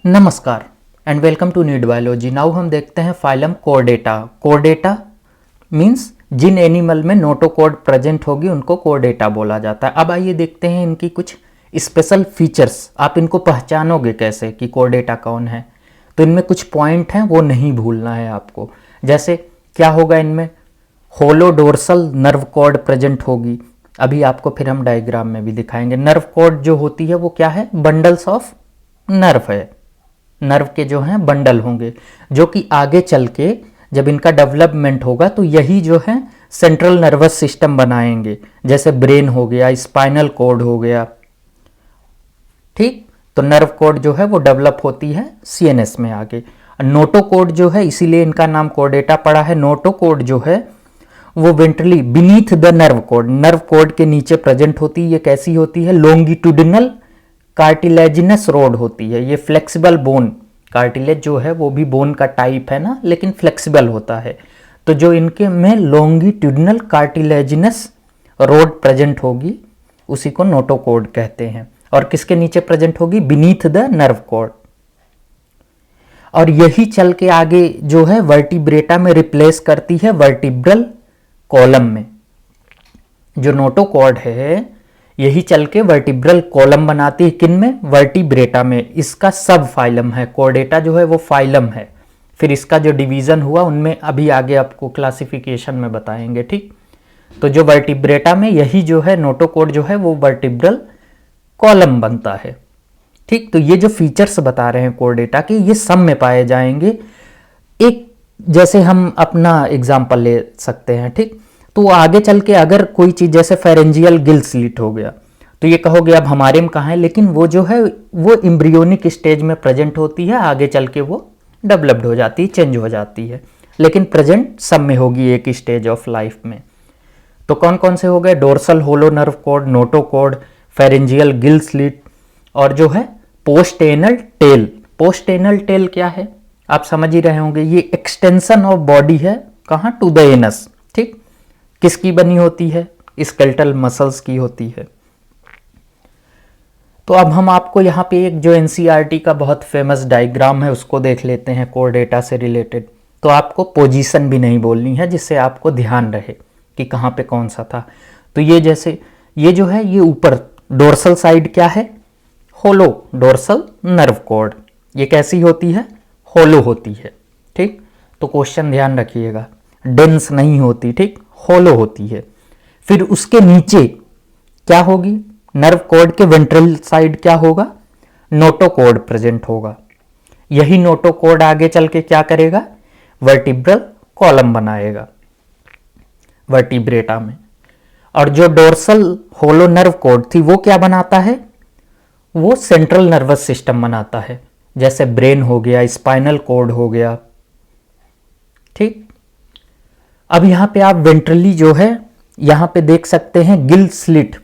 नमस्कार and welcome to need biology. Now हम देखते हैं फाइलम कोर्डेटा। कोर्डेटा मीन्स जिन एनिमल में नोटोकॉर्ड प्रेजेंट होगी उनको कोर्डेटा बोला जाता है। अब आइए देखते हैं इनकी कुछ स्पेशल फीचर्स। आप इनको पहचानोगे कैसे कि कोर्डेटा कौन है? तो इनमें कुछ पॉइंट हैं, वो नहीं भूलना है आपको। जैसे क्या होगा, इनमें होलो डोर्सल नर्व कॉर्ड प्रेजेंट होगी। अभी आपको फिर हम डायग्राम में भी दिखाएंगे। नर्व कॉर्ड जो होती है वो क्या है? बंडल्स ऑफ नर्व है। नर्व के जो हैं बंडल होंगे, जो कि आगे चल के जब इनका डेवलपमेंट होगा तो यही जो है सेंट्रल नर्वस सिस्टम बनाएंगे। जैसे ब्रेन हो गया, स्पाइनल कॉर्ड हो गया, ठीक। तो नर्व कॉर्ड जो है वो डेवलप होती है सीएनएस में आगे। नोटोकॉर्ड जो है, इसीलिए इनका नाम कोर्डेटा पड़ा है। नोटोकॉर्ड जो है वो ventrally beneath the nerve cord, nerve cord के नीचे प्रेजेंट होती है। ये कैसी होती है? लॉन्गिट्यूडिनल कार्टिलेजिनस रोड होती है। ये फ्लेक्सिबल बोन, कार्टिलेज जो है वो भी बोन का टाइप है ना, लेकिन फ्लेक्सिबल होता है। तो जो इनके में लॉन्गिट्यूडिनल कार्टिलेजिनस रोड प्रेजेंट होगी उसी को नोटोकॉर्ड कहते हैं। और किसके नीचे प्रेजेंट होगी? Beneath the nerve cord. और यही चल के आगे जो है वर्टिब्रेटा में रिप्लेस करती है वर्टिब्रल कॉलम में। जो नोटोकॉर्ड है यही चल के वर्टिब्रल कॉलम बनाती है। किन में? वर्टिब्रेटा में। इसका सब फाइलम है। कोर्डेटा जो है वो फाइलम है। फिर इसका जो डिवीजन हुआ उनमें अभी आगे आपको क्लासिफिकेशन में बताएंगे, ठीक। तो जो वर्टिब्रेटा में यही जो है नोटोकॉर्ड जो है वो वर्टिब्रल कॉलम बनता है, ठीक। तो ये जो फीचर्स बता रहे हैं कोर्डेटा के, ये सब में पाए जाएंगे। एक जैसे हम अपना एग्जाम्पल ले सकते हैं, ठीक। तो आगे चल के अगर कोई चीज जैसे फेरेंजियल गिल स्लिट हो गया तो ये कहोगे अब हमारे में कहाँ है, लेकिन वो जो है वो एम्ब्रियोनिक स्टेज में प्रेजेंट होती है। आगे चल के वो डेवलप्ड हो जाती है, चेंज हो जाती है, लेकिन प्रेजेंट सब में होगी एक स्टेज ऑफ लाइफ में। तो कौन कौन से हो गए? Dorsal hollow nerve cord, notochord, pharyngeal gill slit, और जो है पोस्टेनल टेल। पोस्टेनल टेल क्या है आप समझ ही रहे होंगे। ये एक्सटेंशन ऑफ बॉडी है, कहाँ? टू द एनस, ठीक। किसकी बनी होती है? स्केलेटल मसल्स की होती है। तो अब हम आपको यहाँ पे एक जो एनसीईआरटी का बहुत फेमस डायग्राम है उसको देख लेते हैं कोर्डेटा से रिलेटेड। तो आपको पोजीशन भी नहीं बोलनी है, जिससे आपको ध्यान रहे कि कहाँ पे कौन सा था। तो ये जैसे ये जो है ये ऊपर डोर्सल साइड क्या है? होलो डोर्सल नर्व कॉर्ड। ये कैसी होती है? होलो होती है, ठीक। तो क्वेश्चन ध्यान रखिएगा, डेंस नहीं होती, ठीक, होलो होती है। फिर उसके नीचे क्या होगी? नर्व कॉर्ड के वेंट्रल साइड क्या होगा? नोटोकॉर्ड प्रेजेंट होगा। यही नोटोकॉर्ड आगे चल के क्या करेगा? वर्टिब्रल कॉलम बनाएगा वर्टिब्रेटा में। और जो डोर्सल होलो नर्व कॉर्ड थी वो क्या बनाता है? वो सेंट्रल नर्वस सिस्टम बनाता है। जैसे ब्रेन हो गया, स्पाइनल कॉर्ड हो गया, ठीक। अब यहां पे आप वेंट्रली जो है यहां पे देख सकते हैं गिल स्लिट।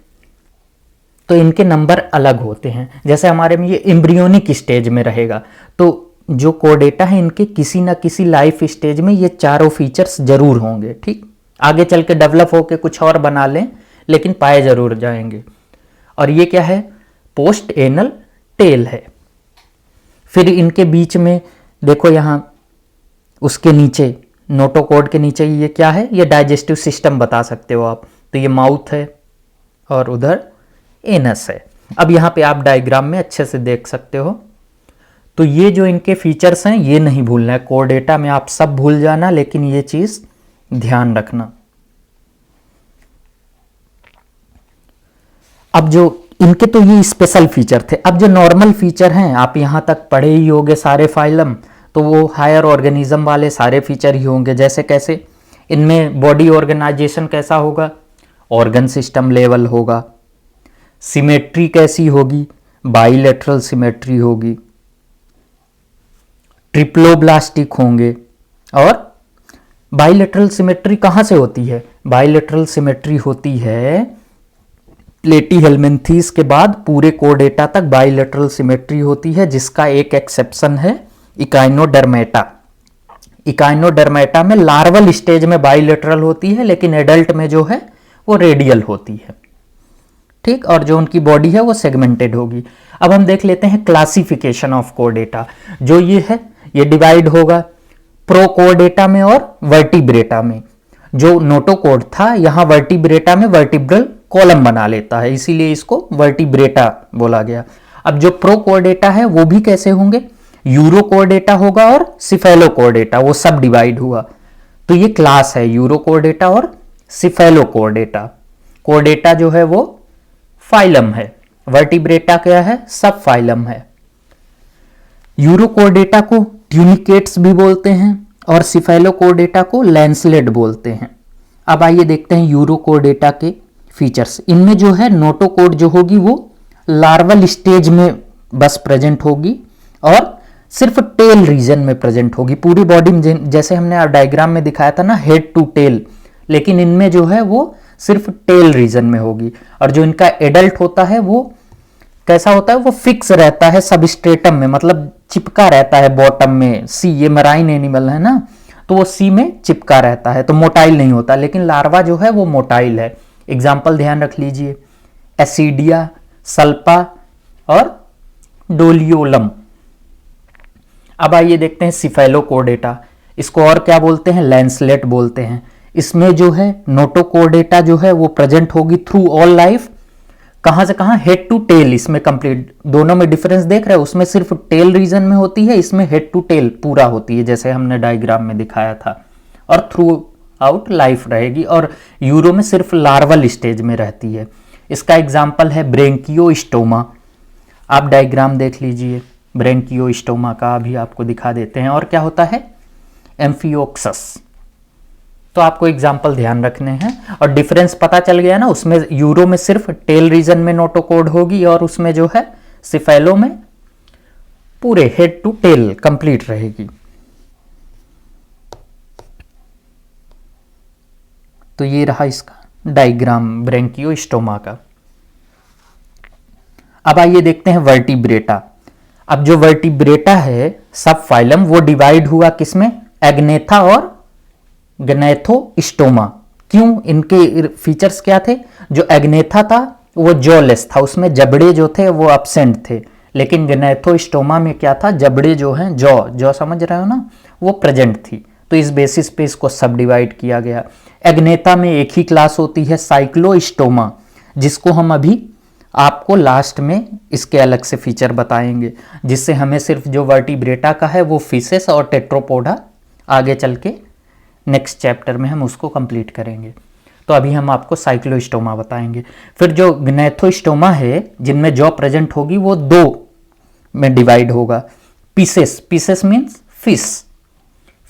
तो इनके नंबर अलग होते हैं। जैसे हमारे में ये एम्ब्रियोनिक स्टेज में रहेगा, तो जो कोर्डेटा है इनके किसी ना किसी लाइफ स्टेज में ये चारों फीचर्स जरूर होंगे, ठीक। आगे चल के डेवलप होके कुछ और बना लें, लेकिन पाए जरूर जाएंगे। और ये क्या है? पोस्ट एनल टेल है। फिर इनके बीच में देखो यहां उसके नीचे नोटोकॉर्ड के नीचे ये क्या है? ये डाइजेस्टिव सिस्टम बता सकते हो आप। तो ये माउथ है और उधर एनस है। अब यहाँ पे आप डायग्राम में अच्छे से देख सकते हो। तो ये जो इनके फीचर्स हैं ये नहीं भूलना है। कोर्डेटा में आप सब भूल जाना, लेकिन ये चीज ध्यान रखना। अब जो इनके तो ये स्पेशल फीचर थे। अब जो नॉर्मल फीचर हैं आप यहां तक पढ़े ही होंगे सारे फाइलम, तो वो हायर ऑर्गेनिज्म वाले सारे फीचर ही होंगे। जैसे कैसे? इनमें बॉडी ऑर्गेनाइजेशन कैसा होगा? ऑर्गन सिस्टम लेवल होगा। सिमेट्री कैसी होगी? बाइलेटरल सिमेट्री होगी। ट्रिप्लोब्लास्टिक होंगे। और बाइलेटरल सिमेट्री कहां से होती है? बाइलेटरल सिमेट्री होती है प्लेटीहेल्मिन्थीस के बाद पूरे कोर्डेटा तक बाइलेटरल सिमेट्री होती है, जिसका एक एक्सेप्शन है इकाइनोडर्मेटा। इकाइनोडर्मेटा में लार्वल स्टेज में बाइलेटरल होती है, लेकिन एडल्ट में जो है वो रेडियल होती है, ठीक। और जो उनकी बॉडी है वो सेगमेंटेड होगी। अब हम देख लेते हैं क्लासिफिकेशन ऑफ कोर्डेटा। जो ये है ये डिवाइड होगा प्रोकोर्डेटा में और वर्टिब्रेटा में। जो नोटोकॉर्ड था यहाँ वर्टिब्रेटा में वर्टिब्रल कॉलम बना लेता है, इसीलिए इसको वर्टिब्रेटा बोला गया। अब जो प्रोकोर्डेटा है वो भी कैसे होंगे, यूरोकोर्डेटा होगा और सिफेलोकोर्डेटा, वो सब डिवाइड हुआ। तो ये क्लास है यूरोकोर्डेटा और सिफेलोकोर्डेटा। कोर्डेटा जो है वो फाइलम है, वर्टिब्रेटा क्या है, सब फाइलम है। यूरोकोर्डेटा को ट्यूनिकेट्स भी बोलते हैं और सिफेलोकोर्डेटा को लैंसलेट बोलते हैं। अब आइए देखते हैं यूरोकोर्डेटा के फीचर्स। इनमें जो है नोटोकॉर्ड जो होगी वो लार्वल स्टेज में बस प्रेजेंट होगी और सिर्फ टेल रीजन में प्रेजेंट होगी। पूरी बॉडी में जैसे हमने डायग्राम में दिखाया था ना, हेड टू टेल, लेकिन इनमें जो है वो सिर्फ टेल रीजन में होगी। और जो इनका एडल्ट होता है वो कैसा होता है, वो फिक्स रहता है सबस्ट्रेटम में, मतलब चिपका रहता है बॉटम में। सी, ये मराइन एनिमल है ना, तो वो सी में चिपका रहता है, तो मोटाइल नहीं होता। लेकिन लार्वा जो है वो मोटाइल है। एग्जाम्पल ध्यान रख लीजिए, एसिडिया, सल्पा और डोलियोलम। अब आइए देखते हैं सिफेलोकोर्डेटा। इसको और क्या बोलते हैं, लैंसलेट बोलते हैं। इसमें जो है नोटोकोर्डेटा जो है वो प्रेजेंट होगी थ्रू ऑल लाइफ। कहां से कहां, हेड टू टेल। इसमें कंप्लीट, दोनों में डिफरेंस देख रहे हैं, उसमें सिर्फ टेल रीजन में होती है, इसमें हेड टू टेल पूरा होती है, जैसे हमने डायग्राम में दिखाया था। और थ्रू आउट लाइफ रहेगी। और यूरो में सिर्फ लार्वल स्टेज में रहती है। इसका एग्जाम्पल है ब्रेंकियोस्टोमा। आप डायग्राम देख लीजिए ब्रेंकियोस्टोमा का, अभी आपको दिखा देते हैं। और क्या होता है, एम्फियोक्सस। तो आपको एग्जाम्पल ध्यान रखने हैं। और डिफरेंस पता चल गया ना, उसमें यूरो में सिर्फ टेल रीजन में नोटोकॉर्ड होगी और उसमें जो है सिफेलो में पूरे हेड टू टेल कंप्लीट रहेगी। तो ये रहा इसका डायग्राम ब्रेंकियोस्टोमा का। अब आइए देखते हैं वर्टिब्रेटा। अब जो वर्टिब्रेटा है सब फाइलम, वो डिवाइड हुआ किसमें, एग्नेथा और ग्नैथोस्टोमा। क्यों, इनके फीचर्स क्या थे, जो एग्नेथा था वो जॉलेस था, उसमें जबड़े जो थे वो एब्सेंट थे। लेकिन ग्नैथोस्टोमा में क्या था, जबड़े जो हैं, जॉ समझ रहे हो ना, वो प्रेजेंट थी। तो इस बेसिस पे इसको सब डिवाइड किया गया। एग्नेथा में एक ही क्लास होती है साइक्लोस्टोमा, जिसको हम अभी आपको लास्ट में इसके अलग से फीचर बताएंगे, जिससे हमें सिर्फ जो वर्टिब्रेटा का है वो फिशेस और टेट्रोपोडा आगे चल के नेक्स्ट चैप्टर में हम उसको कंप्लीट करेंगे। तो अभी हम आपको साइक्लोस्टोमा बताएंगे। फिर जो ग्नैथोस्टोमा है, जिनमें जॉ प्रेजेंट होगी, वो दो में डिवाइड होगा। Pieces, pieces means fish,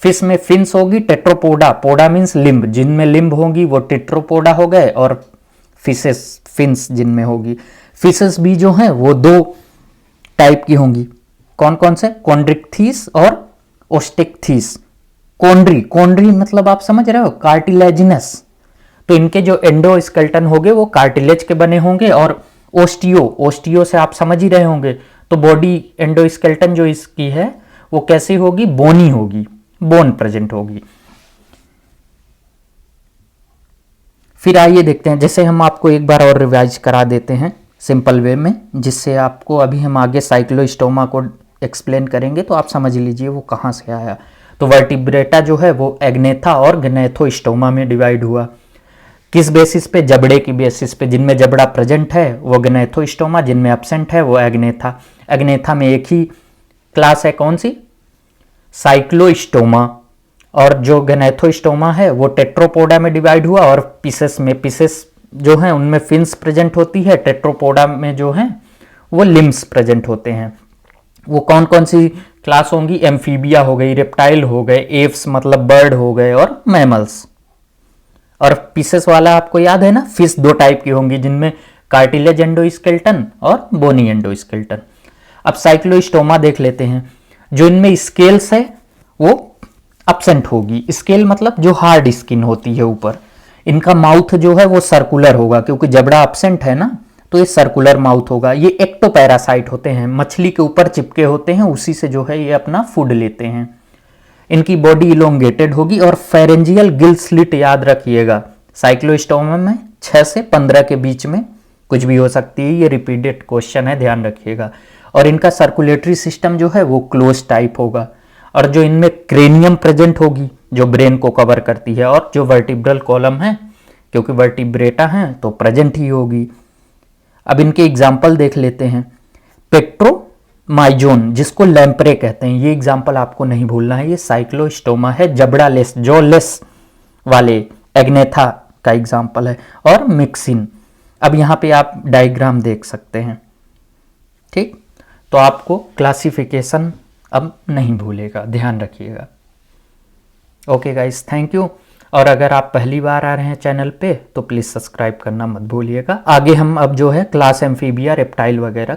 fish में फिन्स होगी। टेट्रोपोडा, पोडा मीन्स लिम्ब, जिनमें लिम्ब होगी वो टेट्रोपोडा हो गए। और फिशेस, फिन्स जिनमें होगी। फिशेस भी जो हैं वो दो टाइप की होंगी। कौन कौन से, कॉन्ड्रिक्थीस और ओस्टेक्थीस। कॉन्ड्री, कॉन्ड्री मतलब आप समझ रहे हो, कार्टिलेजिनस। तो इनके जो एंडोस्केलेटन होंगे वो कार्टिलेज के बने होंगे। और ओस्टियो, ओस्टियो से आप समझ ही रहे होंगे। तो बॉडी एंडोस्केलेटन जो इसकी है वो कैसी होगी, बोनी होगी, बोन प्रेजेंट होगी। फिर आइए देखते हैं, जैसे हम आपको एक बार और रिवाइज करा देते हैं सिंपल वे में, जिससे आपको अभी हम आगे साइक्लोस्टोमा को एक्सप्लेन करेंगे तो आप समझ लीजिए वो कहाँ से आया। तो वर्टिब्रेटा जो है वो एग्नेथा और ग्नैथोस्टोमा में डिवाइड हुआ। किस बेसिस पे, जबड़े की बेसिस पे। जिनमें जबड़ा प्रेजेंट है वो ग्नैथोस्टोमा, जिनमें एब्सेंट है वो एग्नेथा। एग्नेथा में एक ही क्लास है, कौन सी, साइक्लोस्टोमा। और जो ग्नैथोस्टोमा है वो टेट्रोपोडा में डिवाइड हुआ। और पीसेस में, पीसेस जो हैं उनमें फिन्स प्रेजेंट होती है। टेट्रोपोडा में जो हैं वो लिम्स प्रेजेंट होते हैं। वो कौन कौन सी क्लास होंगी, एम्फीबिया हो गई, रेप्टाइल हो गए, एव्स मतलब बर्ड हो गए, और मैमल्स। और पीसेस वाला आपको याद है ना, फिश दो टाइप की होंगी, जिनमें कार्टिलेज एंडोस्केलेटन और बोनी एंडोस्केलेटन। अब साइक्लोस्टोमा देख लेते हैं। जो इनमें स्केल्स है वो एब्सेंट होगी। स्केल मतलब जो हार्ड स्किन होती है ऊपर। इनका माउथ जो है वो सर्कुलर होगा, क्योंकि जबड़ा एब्सेंट है ना, तो ये सर्कुलर माउथ होगा। ये एक्टोपैरासाइट होते हैं, मछली के ऊपर चिपके होते हैं, उसी से जो है ये अपना फूड लेते हैं। इनकी बॉडी इलोंगेटेड होगी। और फेरेंजियल गिल स्लिट याद रखिएगा, साइक्लोस्टोमा में 6 से 15 के बीच में कुछ भी हो सकती है, ये रिपीटेड क्वेश्चन है, ध्यान रखिएगा। और इनका सर्कुलेटरी सिस्टम जो है वो क्लोज टाइप होगा, और जो इनमें क्रेनियम प्रेजेंट होगी जो ब्रेन को कवर करती है, और जो वर्टिब्रल कॉलम है क्योंकि वर्टिब्रेटा हैं तो प्रेजेंट ही होगी। अब इनके एग्जाम्पल देख लेते हैं। पेट्रोमाइजोन जिसको लैम्प्रे कहते हैं, ये एग्जाम्पल आपको नहीं भूलना है, ये साइक्लोस्टोमा है, जबड़ा लेस जो लेस वाले एग्नेथा का एग्जाम्पल है, और मिक्सिन। अब यहाँ पे आप डायग्राम देख सकते हैं, ठीक। तो आपको क्लासिफिकेशन अब नहीं भूलेगा, ध्यान रखिएगा। Okay guys, thank you. और अगर आप पहली बार आ रहे हैं चैनल पे तो प्लीज़ सब्सक्राइब करना मत भूलिएगा। आगे हम अब जो है क्लास एम्फीबिया, रेप्टाइल वगैरह